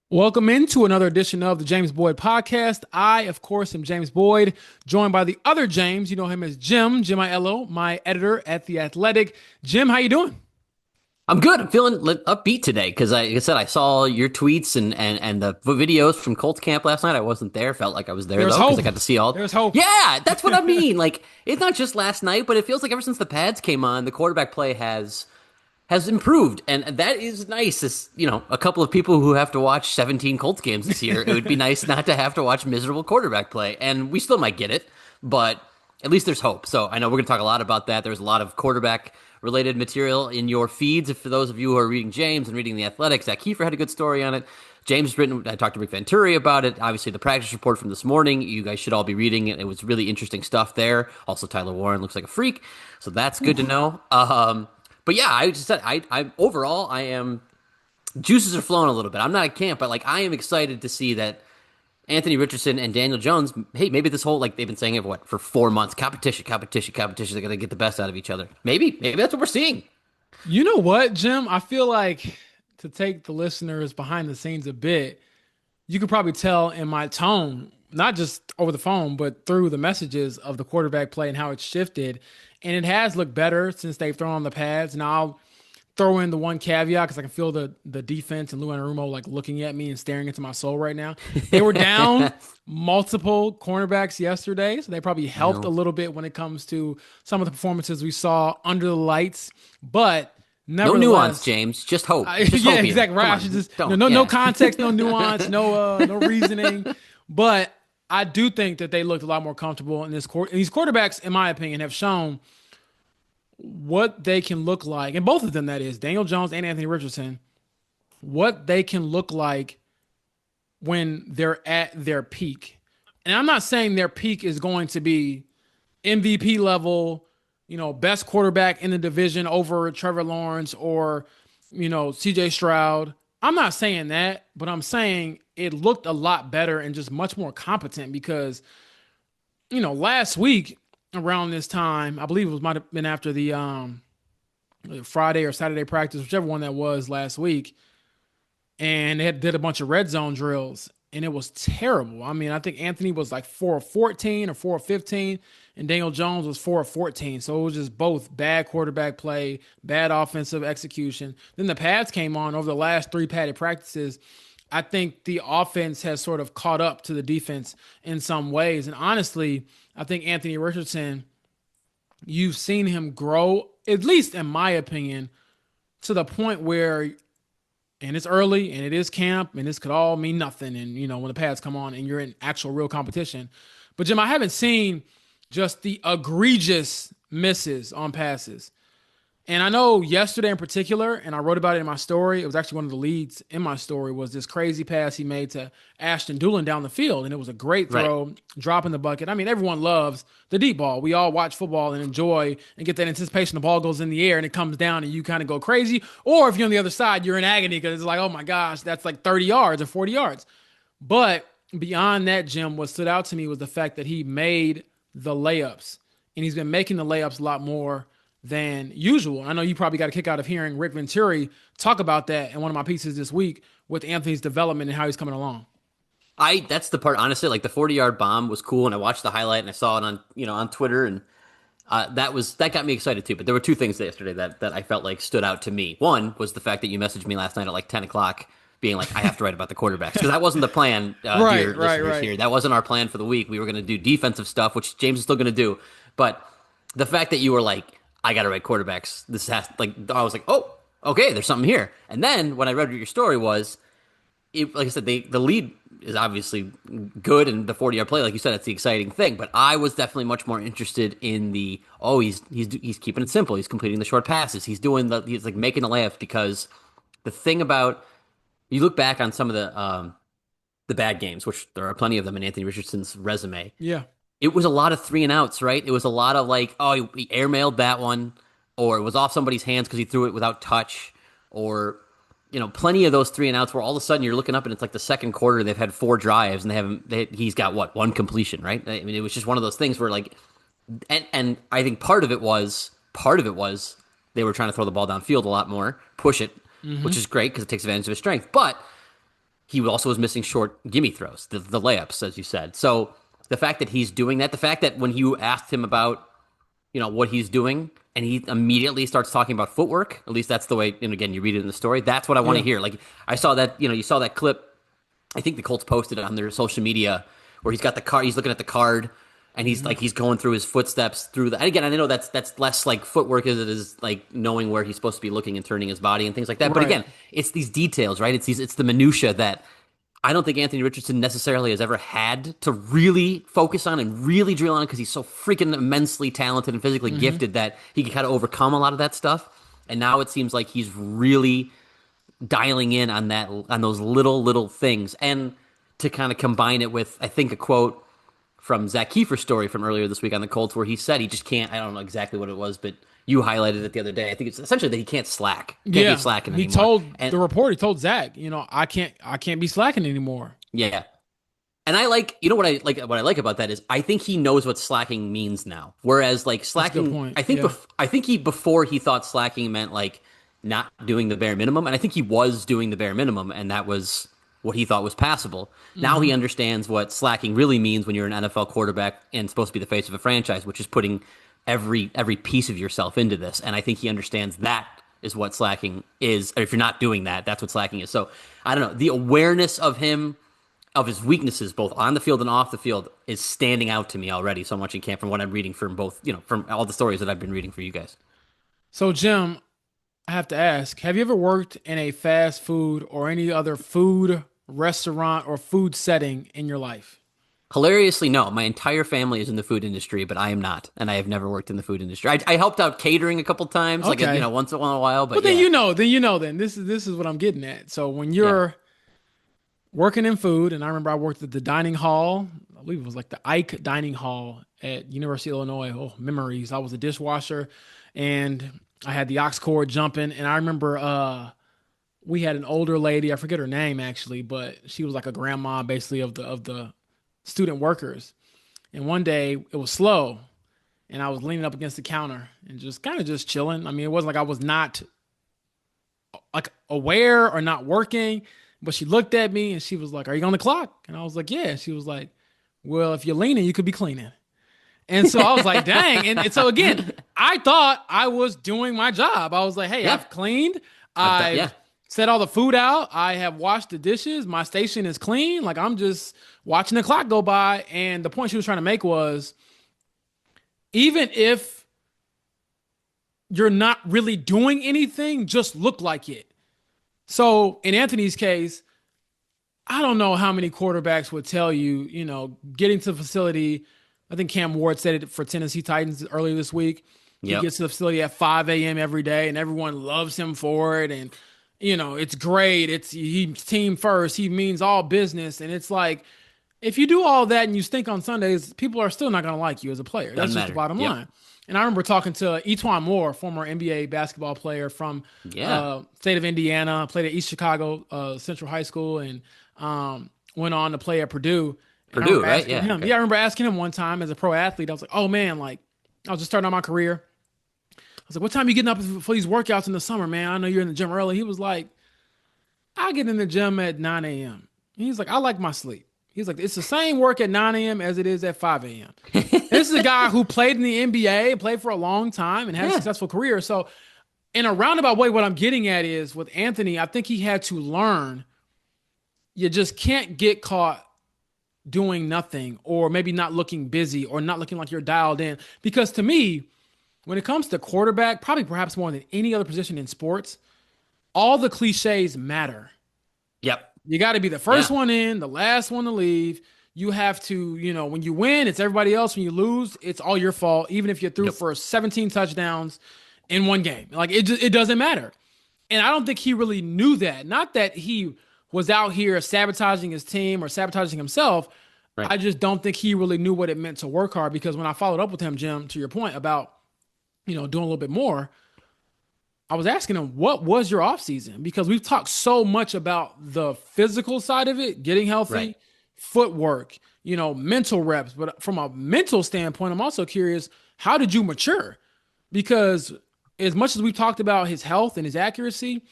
Welcome into another edition of the James Boyd Podcast. I, of course, am James Boyd, joined by the other James. You know him as Jim Iello, my editor at The Athletic. Jim, how you doing? I'm good. I'm feeling upbeat today because, like I said, I saw your tweets and the videos from Colts camp last night. I wasn't there. Felt like I was there There's though because hope. I got to see all. There's hope. Yeah, that's what I mean. Like it's not just last night, but it feels like ever since the pads came on, the quarterback play has improved, and that is nice. As a couple of people who have to watch 17 Colts games this year, it would be nice not to have to watch miserable quarterback play, and we still might get it, but at least there's hope. So I know we're going to talk a lot about that. There's a lot of quarterback related material in your feeds. For those of you who are reading James and reading The Athletic, Zach Kiefer had a good story on it. James written. I talked to Rick Venturi about it. Obviously, the practice report from this morning. You guys should all be reading it. It was really interesting stuff there. Also, Tyler Warren looks like a freak, so that's good to know. But yeah, I just said I overall I am juices are flowing a little bit. I'm not a camp, but like I am excited to see that Anthony Richardson and Daniel Jones. Hey, maybe this whole like they've been saying it for 4 months. Competition, competition, competition. They're gonna get the best out of each other. Maybe that's what we're seeing. You know what, Jim? I feel like to take the listeners behind the scenes a bit, you could probably tell in my tone, not just over the phone, but through the messages of the quarterback play and how it's shifted. And it has looked better since they've thrown on the pads. Now, I'll throw in the one caveat because I can feel the defense and Lou Anarumo like looking at me and staring into my soul right now. They were down I multiple cornerbacks yesterday, so they probably helped a know. little bit when it comes to some of the performances we saw under the lights. But No nuance, nevertheless, James. Just hope. Just yeah, hope here. exactly right. Come I should on. just Don't. no Yeah. context, no nuance, no reasoning. But I do think that they looked a lot more comfortable in this court. And these quarterbacks, in my opinion, have shown what they can look like, and both of them, that is Daniel Jones and Anthony Richardson, what they can look like when they're at their peak. And I'm not saying their peak is going to be MVP level, best quarterback in the division over Trevor Lawrence or, CJ Stroud. I'm not saying that, but I'm saying it looked a lot better and just much more competent because, last week around this time, I believe it was might have been after the Friday or Saturday practice, whichever one that was last week, and did a bunch of red zone drills, and it was terrible. I mean, I think Anthony was like 4 of 14 or 4 of 15, and Daniel Jones was 4 of 14. So it was just both bad quarterback play, bad offensive execution. Then the pads came on over the last three padded practices. I think the offense has sort of caught up to the defense in some ways. And honestly, I think Anthony Richardson, you've seen him grow, at least in my opinion, to the point where, and it's early and it is camp and this could all mean nothing. And, when the pads come on and you're in actual real competition. But, Jim, I haven't seen just the egregious misses on passes. And I know yesterday in particular, and I wrote about it in my story, it was actually one of the leads in my story, was this crazy pass he made to Ashton Dulin down the field. And it was a great Right. throw, drop in the bucket. I mean, everyone loves the deep ball. We all watch football and enjoy and get that anticipation. The ball goes in the air and it comes down and you kind of go crazy. Or if you're on the other side, you're in agony because it's like, oh my gosh, that's like 30 yards or 40 yards. But beyond that, Jim, what stood out to me was the fact that he made the layups. And he's been making the layups a lot more than usual. I know you probably got a kick out of hearing Rick Venturi talk about that in one of my pieces this week with Anthony's development and how he's coming along. I That's the part. Honestly, like the 40-yard bomb was cool, and I watched the highlight and I saw it on on Twitter, and that got me excited too. But there were two things yesterday that I felt like stood out to me. One was the fact that you messaged me last night at like 10 o'clock, being like, I have to write about the quarterbacks because that wasn't the plan, Right, dear right, listeners. right. Here, that wasn't our plan for the week. We were going to do defensive stuff, which James is still going to do. But the fact that you were like, I got to write quarterbacks. This has like I was like, oh, okay, there's something here. And then when I read what your story was, like I said, the lead is obviously good, and the 40-yard play, like you said, that's the exciting thing. But I was definitely much more interested in the he's keeping it simple. He's completing the short passes. He's like making the layups because the thing about you look back on some of the bad games, which there are plenty of them in Anthony Richardson's resume. Yeah. It was a lot of three and outs, right? It was a lot of like, oh, he airmailed that one, or it was off somebody's hands because he threw it without touch, or plenty of those three and outs where all of a sudden you're looking up and it's like the second quarter they've had four drives and he's got what, one completion, right? I mean, it was just one of those things where like, and I think part of it was they were trying to throw the ball downfield a lot more, push it, which is great because it takes advantage of his strength. But he also was missing short gimme throws, the layups, as you said. So the fact that he's doing that, the fact that when you asked him about, what he's doing, and he immediately starts talking about footwork, at least that's the way, and again, you read it in the story, that's what I want to Yeah. hear. Like, I saw that, you saw that clip, I think the Colts posted it on their social media, where he's got the card, he's looking at the card, and he's like, he's going through his footsteps through the, and again, I know that's less like footwork as it is like knowing where he's supposed to be looking and turning his body and things like that. But Right. again, it's these details, right? It's the minutia that I don't think Anthony Richardson necessarily has ever had to really focus on and really drill on, because he's so freaking immensely talented and physically gifted that he can kind of overcome a lot of that stuff. And now it seems like he's really dialing in on those little things, and to kind of combine it with, I think, a quote from Zach Kiefer's story from earlier this week on the Colts, where he said he just can't. I don't know exactly what it was, but you highlighted it the other day. I think it's essentially that he can't slack, can't be Yeah. slacking He anymore. told And the reporter, he told Zach, I can't be slacking anymore. yeah, and I like, what I like about that is I think he knows what slacking means now. Whereas like That's a good slacking, point. I think Yeah. I think he before he thought slacking meant like not doing the bare minimum, and I think he was doing the bare minimum, and that was what he thought was passable. Now he understands what slacking really means when you're an NFL quarterback and supposed to be the face of a franchise, which is putting every piece of yourself into this. And I think he understands that is what slacking is. Or if you're not doing that, that's what slacking is. So I don't know. The awareness of him, of his weaknesses, both on the field and off the field, is standing out to me already so much in camp from what I'm reading from both, from all the stories that I've been reading for you guys. So, Jim, I have to ask, have you ever worked in a fast food or any other food restaurant or food setting in your life? Hilariously, no. My entire family is in the food industry, but I am not, and I have never worked in the food industry. I helped out catering a couple times, like Okay. once in a while, Well, but then yeah, then this is what I'm getting at. So when yeah. you're working in food, and I remember I worked at the dining hall, I believe it was like the Ike Dining Hall at University of Illinois. Oh, memories. I was a dishwasher, and I had the aux cord jumping, and I remember we had an older lady, I forget her name actually, but she was like a grandma basically of the student workers. And one day it was slow, and I was leaning up against the counter and just kind of just chilling. I mean, it wasn't like I was not like aware or not working, but she looked at me and she was like, "Are you on the clock?" And I was like, "Yeah." She was like, "Well, if you're leaning, you could be cleaning." And so I was like, "Dang!" And so again, I thought I was doing my job. I was like, "Hey, Yeah, I've cleaned. I've done. Yeah, I've set all the food out. I have washed the dishes. My station is clean. Like I'm just watching the clock go by." And the point she was trying to make was, even if you're not really doing anything, just look like it. So in Anthony's case, I don't know how many quarterbacks would tell you, getting to the facility. I think Cam Ward said it for Tennessee Titans earlier this week. He yep. gets to the facility at 5 a.m. every day, and everyone loves him for it. And, it's great. He's team first. He means all business. And it's like, if you do all that and you stink on Sundays, people are still not going to like you as a player. That's Doesn't just the matter. bottom Yep. line. And I remember talking to Etwan Moore, former NBA basketball player from Yeah. state of Indiana, played at East Chicago Central High School, and went on to play at Purdue. And I Purdue, remember right? asking Yeah. him, Okay. yeah, I remember asking him one time as a pro athlete, I was like, oh man, like I was just starting out my career. I was like, what time are you getting up for these workouts in the summer, man? I know you're in the gym early. He was like, I get in the gym at 9 a.m. He's like, I like my sleep. He's like, it's the same work at 9 a.m. as it is at 5 a.m. This is a guy who played in the NBA, played for a long time, and had a Yeah. successful career. So, in a roundabout way, what I'm getting at is with Anthony, I think he had to learn you just can't get caught doing nothing or maybe not looking busy or not looking like you're dialed in. Because to me, when it comes to quarterback, probably perhaps more than any other position in sports, all the cliches matter. Yep. You got to be the first Yeah. one in, the last one to leave. You have to, when you win, it's everybody else. When you lose, it's all your fault, even if you're through Yep. for 17 touchdowns in one game. Like it doesn't matter. And I don't think he really knew that. Not that he was out here sabotaging his team or sabotaging himself. Right. I just don't think he really knew what it meant to work hard, because when I followed up with him, Jim, to your point about, doing a little bit more, I was asking him, what was your off season? Because we've talked so much about the physical side of it, getting healthy, Right. footwork, mental reps. But from a mental standpoint, I'm also curious, how did you mature? Because as much as we've talked about his health and his accuracy,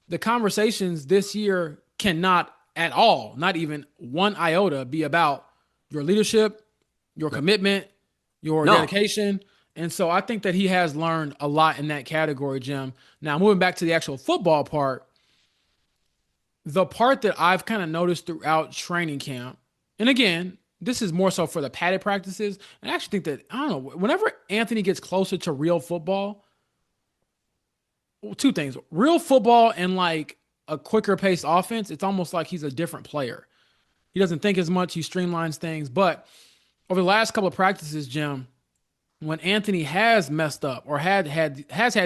the conversations this year cannot at all, not even one iota, be about your leadership, your commitment, your No. dedication. And so I think that he has learned a lot in that category, Jim. Now, moving back to the actual football part, the part that I've kind of noticed throughout training camp, and again, this is more so for the padded practices. And I actually think that, I don't know, whenever Anthony gets closer to real football, well, two things real football and like a quicker paced offense, it's almost like he's a different player. He doesn't think as much, he streamlines things. But over the last couple of practices, Jim, when Anthony has messed up or has had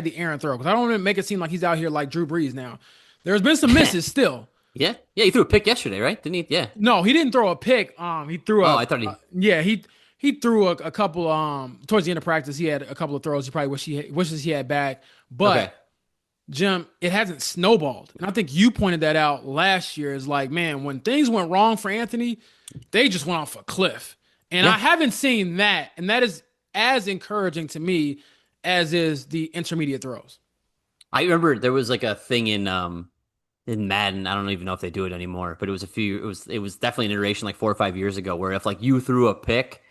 the errant throw, because I don't want to make it seem like he's out here like Drew Brees now. There's been some misses still. Yeah. Yeah, he threw a pick yesterday, right? Didn't he? Yeah. No, he didn't throw a pick. He threw Oh, a I thought he yeah, he threw a couple towards the end of practice. He had a couple of throws he probably wishes he had back. Okay. But Jim, it hasn't snowballed. And I think you pointed that out last year is like, man, when things went wrong for Anthony, they just went off a cliff. And Yeah. I haven't seen that. And that is as encouraging to me as is the intermediate throws. I remember there was like a thing in Madden. I don't even know if they do it anymore, but it was definitely an iteration like 4 or 5 years ago where if like you threw a pick,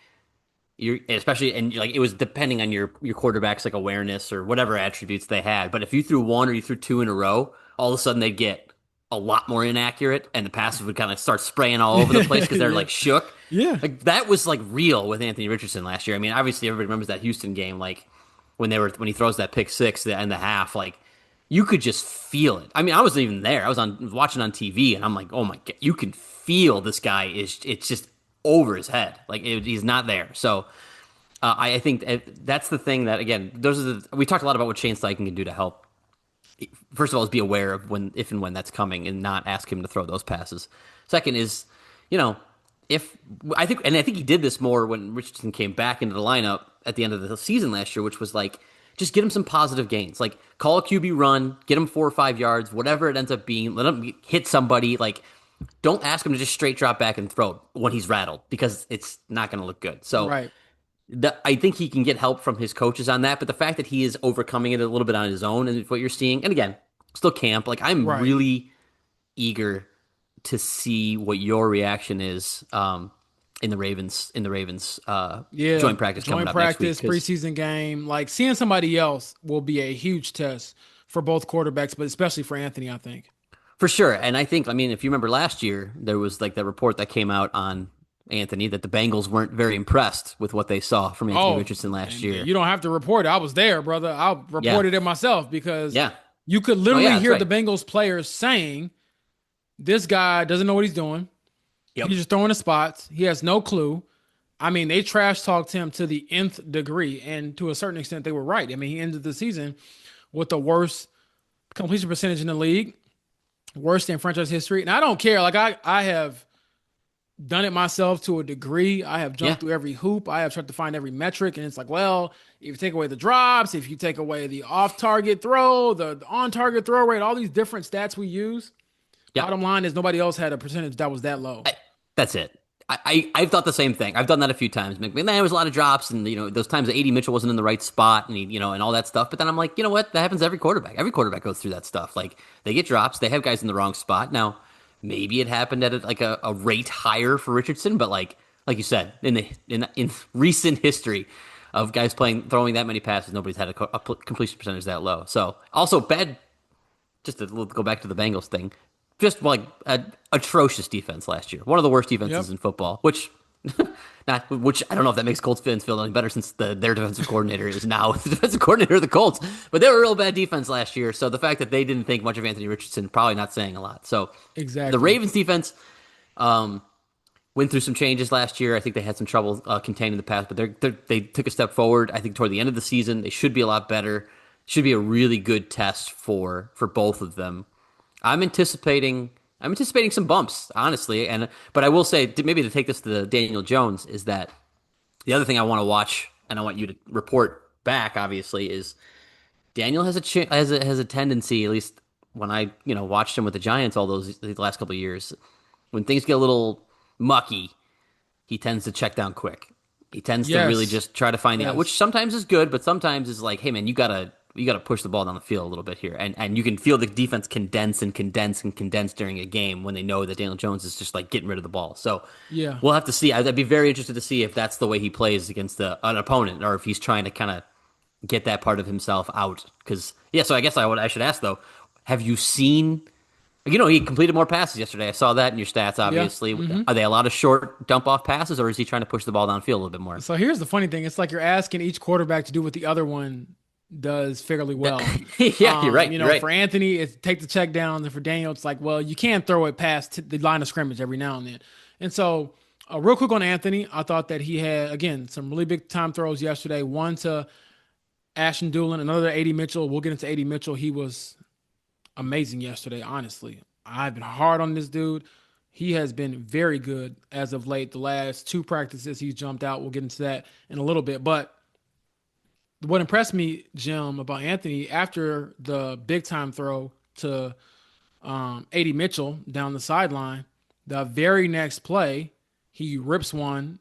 you're especially and like it was depending on your quarterback's like awareness or whatever attributes they had. But if you threw one or you threw two in a row, all of a sudden they'd get a lot more inaccurate and the passes would kind of start spraying all over the place because they're Yeah. like shook. Yeah. Like that was like real with Anthony Richardson last year. I mean, obviously everybody remembers that Houston game, like when he throws that pick six in the half, like you could just feel it. I mean, I wasn't even there. I was watching on TV, and I'm like, oh my god, you can feel this guy is it's just over his head. Like he's not there. So I think that's the thing that again, those are we talked a lot about what Shane Steichen can do to help. First of all, is be aware of when, if and when that's coming, and not ask him to throw those passes. Second is, you know, if I think he did this more when Richardson came back into the lineup at the end of the season last year, which was like just get him some positive gains, like call a QB run, get him 4 or 5 yards, whatever it ends up being, let him hit somebody. Like, don't ask him to just straight drop back and throw when he's rattled because it's not going to look good. So Right. I think he can get help from his coaches on that, but the fact that he is overcoming it a little bit on his own and what you're seeing, and again, still camp. Like I'm Right. really eager to see what your reaction is in the Ravens Yeah. joint practice coming Joint up next week. practice, preseason game. Like seeing somebody else will be a huge test for both quarterbacks, but especially for Anthony, I think. For sure, and I think if you remember last year, there was like that report that came out on Anthony that the Bengals weren't very impressed with what they saw from Anthony Oh, Richardson last and year. you don't have to report it. I was there, brother. I Yeah, reported it myself because yeah, you could oh literally yeah, that's hear right. the Bengals players saying, "This guy doesn't know what he's doing. Yep. He's just throwing the spots. He has no clue." I mean, they trash talked him to the nth degree, and to a certain extent, they were right. I mean, he ended the season with the worst completion percentage in the league, worst in franchise history. And I don't care. Like I have done it myself to a degree. I have Yeah, jumped through every hoop. I have tried to find every metric, and it's like, well, if you take away the drops, if you take away the off-target throw, the on-target throw rate, all these different stats we use. yep. Bottom line is nobody else had a percentage that was that low. That's it. I've thought the same thing. I've done that a few times. Man, there was a lot of drops, and those times that AD Mitchell wasn't in the right spot, and and all that stuff. But then I'm like, you know what? That happens to every quarterback. Every quarterback goes through that stuff. Like they get drops, they have guys in the wrong spot. Now, maybe it happened at a rate higher for Richardson, but like you said, in recent history of guys throwing that many passes, nobody's had a completion percentage that low. So also bad. Just to go back to the Bengals thing, just like atrocious defense last year. One of the worst defenses Yep. in football, which I don't know if that makes Colts fans feel any better since their defensive coordinator is now the defensive coordinator of the Colts. But they were a real bad defense last year. So the fact that they didn't think much of Anthony Richardson probably not saying a lot. So the Exactly. Ravens defense went through some changes last year. I think they had some trouble containing the pass, but they took a step forward. I think toward the end of the season, they should be a lot better. Should be a really good test for both of them. I'm anticipating some bumps, honestly, but I will say maybe to take this to Daniel Jones is that the other thing I want to watch and I want you to report back. Obviously, is Daniel has a tendency, at least when I watched him with the Giants all the last couple of years, when things get a little mucky, he tends to check down quick. He tends to really Yes. just try to find the out, which Yes. sometimes is good, but sometimes is like, hey man, you gotta to push the ball down the field a little bit here, and you can feel the defense condense and condense and condense during a game when they know that Daniel Jones is just like getting rid of the ball. So Yeah. we'll have to see. I'd be very interested to see if that's the way he plays against an opponent, or if he's trying to kind of get that part of himself out. Because yeah, so I guess I should ask though, have you seen? He completed more passes yesterday. I saw that in your stats, Yeah. obviously. Are they a lot of short dump off passes, or is he trying to push the ball downfield a little bit more? So here's the funny thing. It's like you're asking each quarterback to do what the other one does fairly well. Yeah, you're right. You're right. For Anthony, it's take the check downs, and for Daniel, it's like, well, you can't throw it past the line of scrimmage every now and then. And so, real quick on Anthony, I thought that he had, again, some really big time throws yesterday. One to Ashton Doolin, another to A.D. Mitchell. We'll get into A.D. Mitchell. He was amazing yesterday, honestly. I've been hard on this dude. He has been very good as of late. The last 2 practices he's jumped out. We'll get into that in a little bit. But what impressed me, Jim, about Anthony after the big time throw to A.D. Mitchell down the sideline, the very next play, he rips one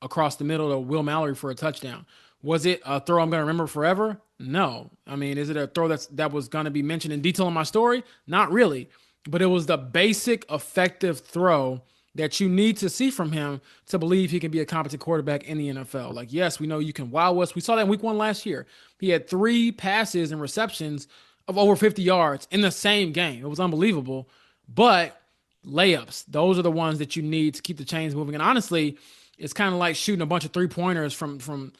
across the middle to Will Mallory for a touchdown. Was it a throw I'm going to remember forever? No. I mean, is it a throw that was going to be mentioned in detail in my story? Not really. But it was the basic effective throw that you need to see from him to believe he can be a competent quarterback in the NFL. Like, yes, we know you can wow us. We saw that in week 1 last year. He had 3 passes and receptions of over 50 yards in the same game. It was unbelievable. But layups, those are the ones that you need to keep the chains moving. And honestly, it's kind of like shooting a bunch of 3-pointers from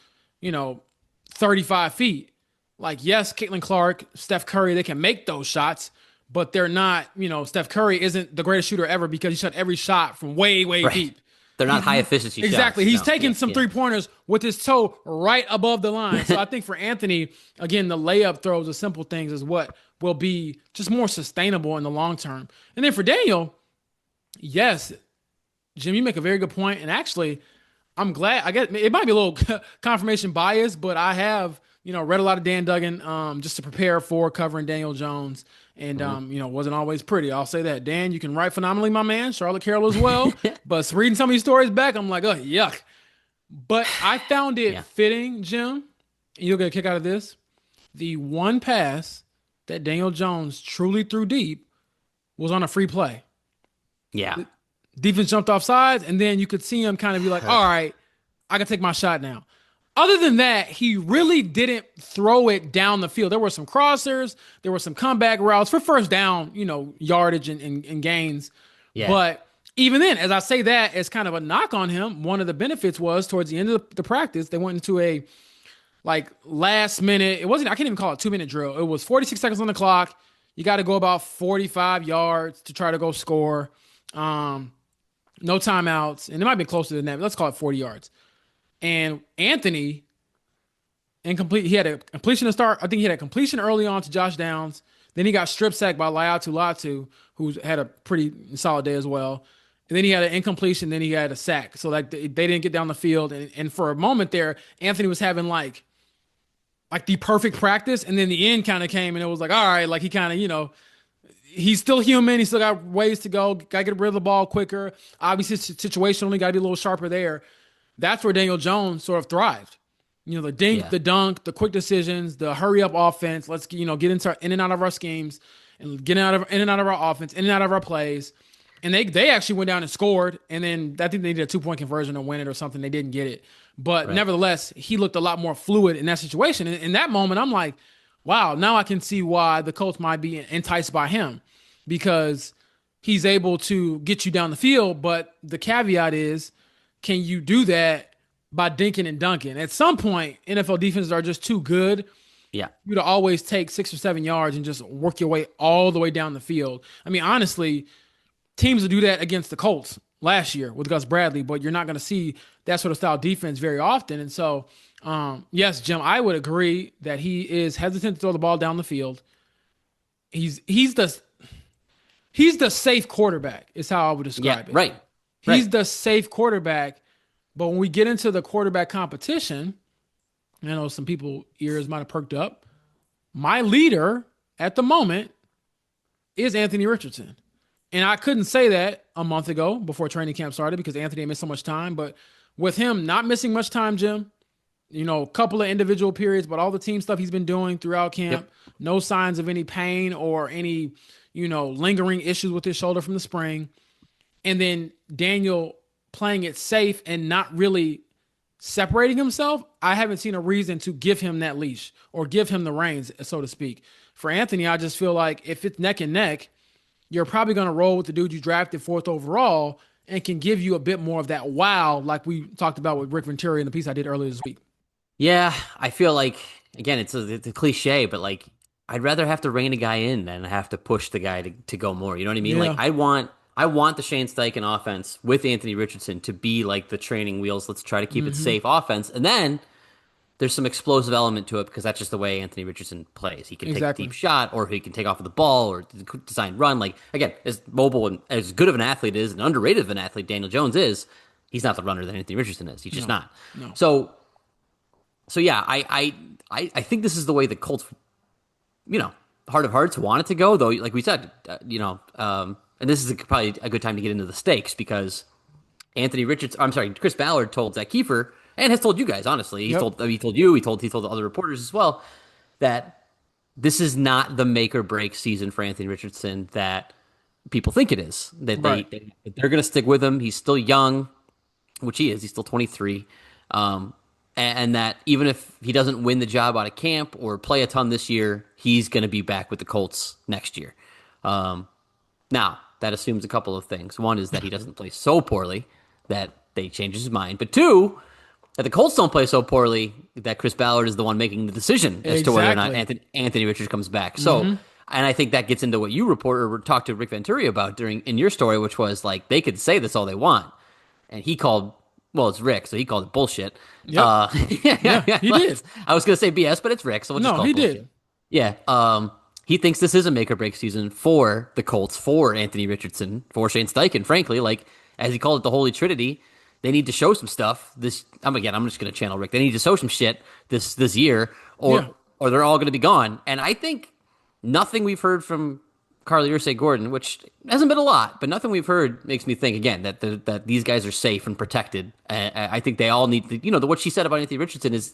35 feet. Like, yes, Caitlin Clark, Steph Curry, they can make those shots, but they're not, Steph Curry isn't the greatest shooter ever because he shot every shot from way, way deep. They're not high efficiency shots. Exactly. He's taking some 3-pointers with his toe right above the line. So I think for Anthony, again, the layup throws, the simple things is what will be just more sustainable in the long term. And then for Daniel, yes, Jim, you make a very good point. And actually, I'm glad. I guess it might be a little confirmation bias, but I have, read a lot of Dan Duggan just to prepare for covering Daniel Jones. And, wasn't always pretty. I'll say that. Dan, you can write phenomenally, my man. Charlotte Carroll as well. But reading some of these stories back, I'm like, oh, yuck. But I found it fitting, Jim, and you'll get a kick out of this. The one pass that Daniel Jones truly threw deep was on a free play. Yeah. Defense jumped off sides, and then you could see him kind of be like, all right, I can take my shot now. Other than that, he really didn't throw it down the field. There were some crossers. There were some comeback routes for first down, yardage and gains. Yeah. But even then, as I say that as kind of a knock on him, one of the benefits was towards the end of the practice, they went into a last minute. I can't even call it 2-minute drill. It was 46 seconds on the clock. You got to go about 45 yards to try to go score. No timeouts. And it might be closer than that. But let's call it 40 yards. And Anthony, he had a completion to start. I think he had a completion early on to Josh Downs. Then he got strip sacked by Laiatu Latu, who had a pretty solid day as well. And then he had an incompletion. Then he had a sack. So they didn't get down the field. And for a moment there, Anthony was having like the perfect practice. And then the end kind of came and it was like, all right, like he kind of, he's still human. He's still got ways to go. Got to get rid of the ball quicker. Obviously, situationally, got to be a little sharper there. That's where Daniel Jones sort of thrived. The dink, the dunk, the quick decisions, the hurry up offense. Let's get in and out of our schemes and get in and out of our offense, in and out of our plays. And they actually went down and scored. And then I think they did a 2-point conversion to win it or something. They didn't get it. But nevertheless, he looked a lot more fluid in that situation. And in that moment, I'm like, wow, now I can see why the Colts might be enticed by him because he's able to get you down the field. But the caveat is, can you do that by dinking and dunking? At some point, NFL defenses are just too good. Yeah. You to always take 6 or 7 yards and just work your way all the way down the field. I mean, honestly, teams will do that against the Colts last year with Gus Bradley, but you're not going to see that sort of style defense very often. And so, yes, Jim, I would agree that he is hesitant to throw the ball down the field. He's the safe quarterback is how I would describe it. Right. He's the safe quarterback, but when we get into the quarterback competition, I know some people ears might have perked up. My leader at the moment is Anthony Richardson. And I couldn't say that a month ago before training camp started because Anthony missed so much time. But with him not missing much time, Jim, A couple of individual periods, but all the team stuff he's been doing throughout Yep. camp, no signs of any pain or any, lingering issues with his shoulder from the spring. And then Daniel playing it safe and not really separating himself. I haven't seen a reason to give him that leash or give him the reins, so to speak. For Anthony, I just feel like if it's neck and neck, you're probably going to roll with the dude you drafted fourth overall and can give you a bit more of that wow, like we talked about with Rick Venturi in the piece I did earlier this week. Yeah, I feel like again, it's a cliche, but like I'd rather have to rein a guy in than have to push the guy to go more. You know what I mean? Like Yeah. I want the Shane Steichen offense with Anthony Richardson to be like the training wheels. Let's try to keep it Mm-hmm. safe offense, and then there's some explosive element to it because that's just the way Anthony Richardson plays. He can take a deep Exactly. shot, or he can take off with the ball, or design run. Like again, as mobile and as good of an athlete is, and underrated of an athlete Daniel Jones is, he's not the runner that Anthony Richardson is. He's just No, not. no. So yeah, I think this is the way the Colts, heart of hearts want it to go. Though, like we said, and this is probably a good time to get into the stakes because Chris Ballard told Zach Kiefer and has told you guys honestly. Yep. He told you, he told the other reporters as well that this is not the make or break season for Anthony Richardson that people think it is. That Right. they're going to stick with him. He's still young, which he is. He's still 23. And that even if he doesn't win the job out of camp or play a ton this year, he's going to be back with the Colts next year. Now, that assumes a couple of things. One is that he doesn't play so poorly that they change his mind. But two, that the Colts don't play so poorly that Chris Ballard is the one making the decision as to whether or not Exactly. Anthony Richards comes back. So, and I think that gets into what you report or talked to Rick Venturi about in your story, which was like they could say this all they want, and he called. Well, it's Rick, so he called it bullshit. Yep. Yeah, he did. I was going to say BS, but it's Rick, so we'll just No, call he it bullshit. did. Yeah. He thinks this is a make or break season for the Colts, for Anthony Richardson, for Shane Steichen. Frankly, like as he called it, the Holy Trinity. They need to show some stuff. I'm just going to channel Rick. They need to show some shit this year, Yeah. or they're all going to be gone. And I think nothing we've heard from Carly Ursay Gordon, which hasn't been a lot, but nothing we've heard makes me think again that these guys are safe and protected. I think they all need to, what she said about Anthony Richardson is,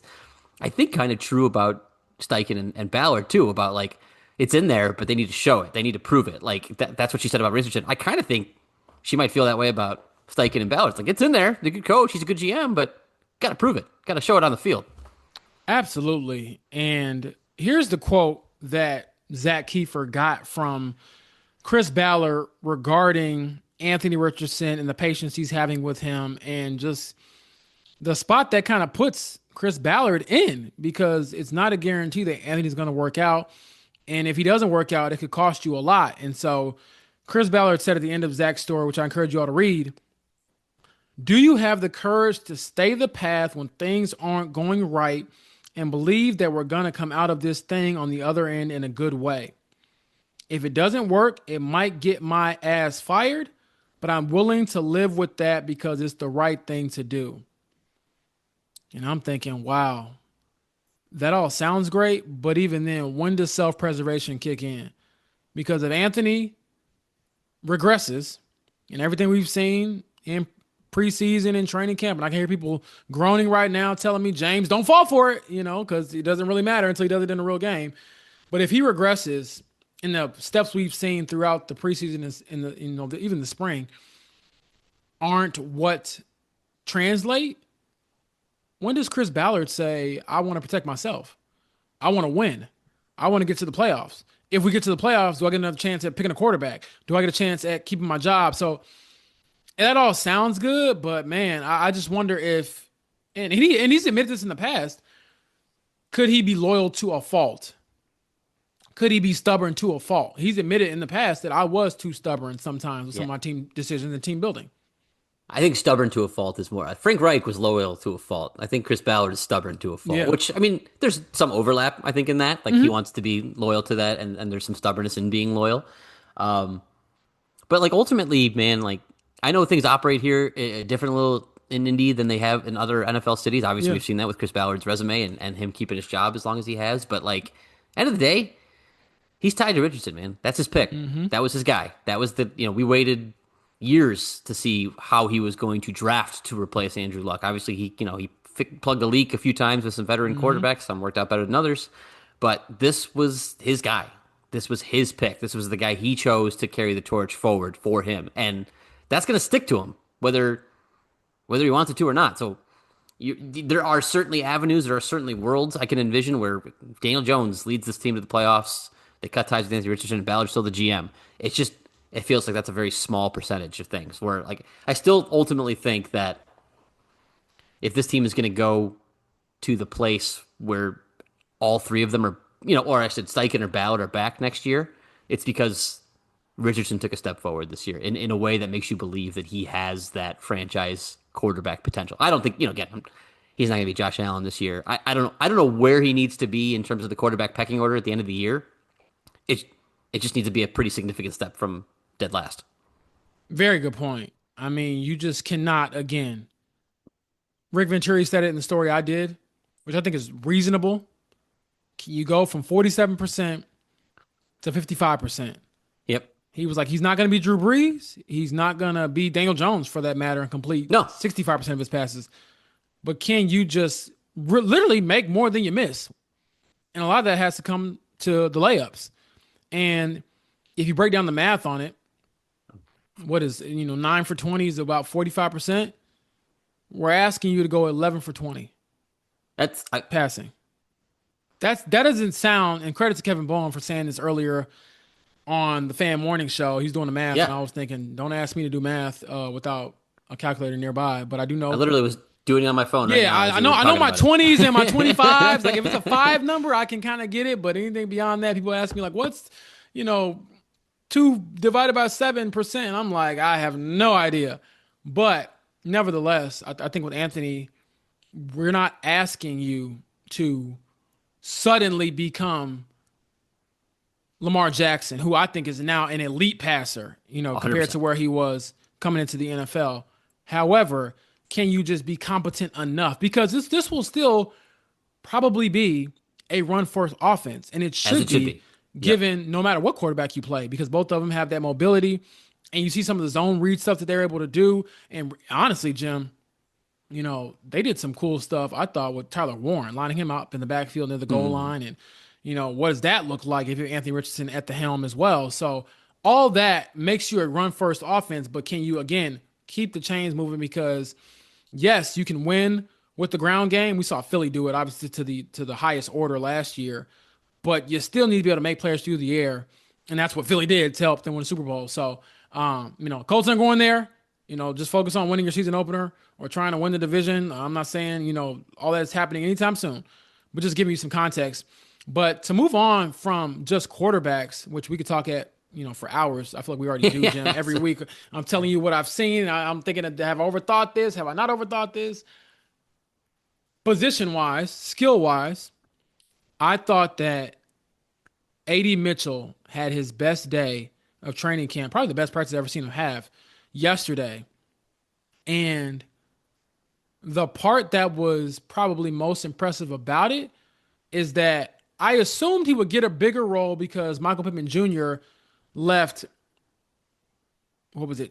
I think, kind of true about Steichen and Ballard too. About like it's in there, but they need to show it. They need to prove it. Like that's what she said about Richardson. I kind of think she might feel that way about Steichen and Ballard. It's like it's in there. He's a good coach. He's a good GM, but got to prove it. Got to show it on the field. Absolutely. And here's the quote that Zach Kiefer got from Chris Ballard regarding Anthony Richardson and the patience he's having with him, and just the spot that kind of puts Chris Ballard in, because it's not a guarantee that Anthony's going to work out. And if he doesn't work out, it could cost you a lot. And so Chris Ballard said at the end of Zach's story, which I encourage you all to read, do you have the courage to stay the path when things aren't going right and believe that we're going to come out of this thing on the other end in a good way? If it doesn't work, it might get my ass fired, but I'm willing to live with that because it's the right thing to do. And I'm thinking, wow, that all sounds great, but even then, when does self-preservation kick in? Because if Anthony regresses and everything we've seen in preseason and training camp, and I can hear people groaning right now telling me, James, don't fall for it, because it doesn't really matter until he does it in a real game. But if he regresses in the steps we've seen throughout the preseason in even the spring aren't what translate, when does Chris Ballard say, I want to protect myself? I want to win. I want to get to the playoffs. If we get to the playoffs, do I get another chance at picking a quarterback? Do I get a chance at keeping my job? So that all sounds good, but man, I just wonder if, and he's admitted this in the past, could he be loyal to a fault? Could he be stubborn to a fault? He's admitted in the past that I was too stubborn sometimes with some Yeah. of my team decisions and team building. I think stubborn to a fault is more. Frank Reich was loyal to a fault. I think Chris Ballard is stubborn to a fault, Yeah. which, I mean, there's some overlap, I think, in that. Like, he wants to be loyal to that, and there's some stubbornness in being loyal. But, like, ultimately, man, like, I know things operate here different a little in Indy than they have in other NFL cities. Obviously, Yeah. we've seen that with Chris Ballard's resume and him keeping his job as long as he has. But, like, end of the day, he's tied to Richardson, man. That's his pick. That was his guy. That was we waited years to see how he was going to draft to replace Andrew Luck. Obviously, he plugged a leak a few times with some veteran quarterbacks. Some worked out better than others, but this was his guy. This was his pick. This was the guy he chose to carry the torch forward for him, and that's going to stick to him whether he wants it to or not. So there are certainly avenues, there are certainly worlds I can envision where Daniel Jones leads this team to the playoffs. They cut ties with Anthony Richardson, and Ballard's still the GM. It feels like that's a very small percentage of things. Where like I still ultimately think that if this team is going to go to the place where all three of them are, or I said Steichen or Ballard are back next year, it's because Richardson took a step forward this year in a way that makes you believe that he has that franchise quarterback potential. I don't think, again, he's not going to be Josh Allen this year. I don't know. I don't know where he needs to be in terms of the quarterback pecking order at the end of the year. It just needs to be a pretty significant step from dead last. Very good point. I mean, you just cannot, again, Rick Venturi said it in the story I did, which I think is reasonable. You go from 47% to 55%. Yep. He was like, he's not going to be Drew Brees. He's not going to be Daniel Jones for that matter and complete 65% of his passes. But can you just literally make more than you miss? And a lot of that has to come to the layups. And if you break down the math on it, what is, 9 for 20 is about 45%. We're asking you to go 11 for 20. That's passing. That doesn't sound, and credit to Kevin Bowen for saying this earlier on the Fan Morning Show. He's doing the math, and I was thinking, don't ask me to do math without a calculator nearby. But I do know. I literally was doing it on my phone. Right now I know my 20s and my 25s. Like if it's a 5 number, I can kind of get it. But anything beyond that, people ask me like, what's 2 divided by 7%? And I'm like, I have no idea. But nevertheless, I think with Anthony, we're not asking you to suddenly become Lamar Jackson, who I think is now an elite passer, compared to where he was coming into the NFL. However, can you just be competent enough? Because this will still probably be a run-first offense, and it should be. Given no matter what quarterback you play, because both of them have that mobility, and you see some of the zone read stuff that they're able to do. And honestly, Jim, they did some cool stuff, I thought, with Tyler Warren, lining him up in the backfield near the goal line. And, what does that look like if you're Anthony Richardson at the helm as well? So all that makes you a run-first offense, but can you, again, keep the chains moving? Because, yes, you can win with the ground game. We saw Philly do it, obviously, to the highest order last year. But you still need to be able to make players through the air. And that's what Philly did to help them win the Super Bowl. So, Colts aren't going there. Just focus on winning your season opener or trying to win the division. I'm not saying, all that's happening anytime soon, but just giving you some context. But to move on from just quarterbacks, which we could talk at, for hours. I feel like we already do, Jim, every week. I'm telling you what I've seen. I'm thinking, have I overthought this? Have I not overthought this? Position-wise, skill-wise, I thought that A.D. Mitchell had his best day of training camp, probably the best practice I've ever seen him have, yesterday. And the part that was probably most impressive about it is that I assumed he would get a bigger role because Michael Pittman Jr. left,